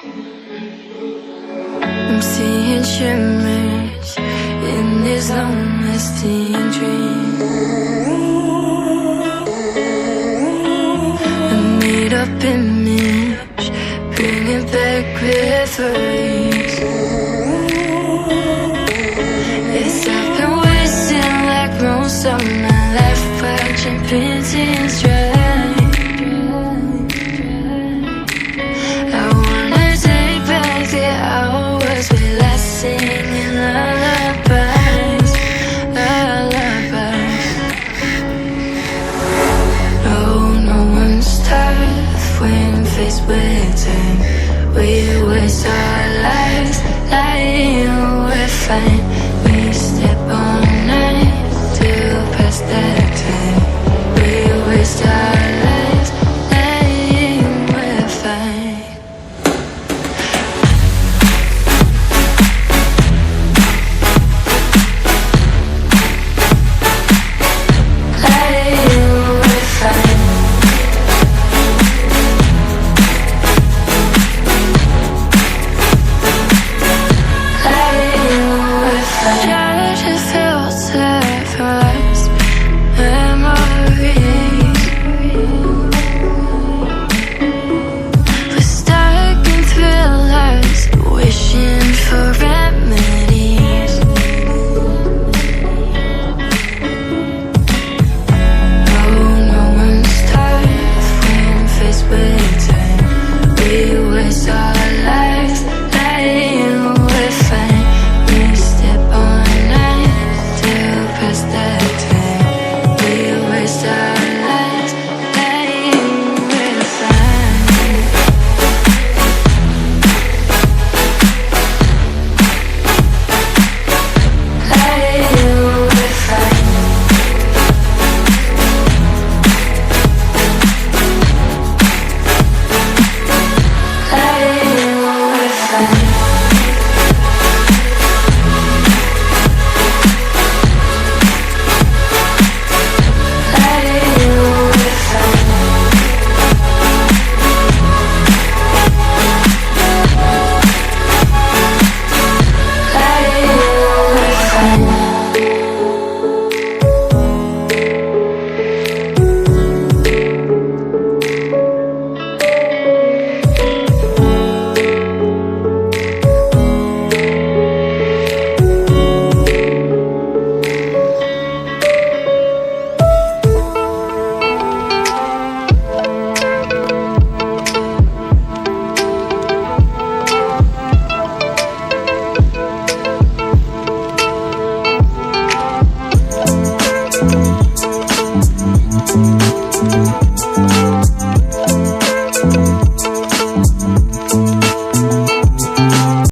I'm seeing shimmers in these long-lasting dreams. A made-up image, bringing back memories. Yes, I've been wasting like most of my life, watching paintings dry. I wanna take back the hours we last singing lullabies, lullabies. No one's tough when faced with time. We waste our lives lying we're fine. We step on night to pass that time. We waste our lives lying we're fine. Lying we're fine. Try to filter past memories. We're stuck in thrillers, wishing for remedies. No one's tough when faced with time. We waste our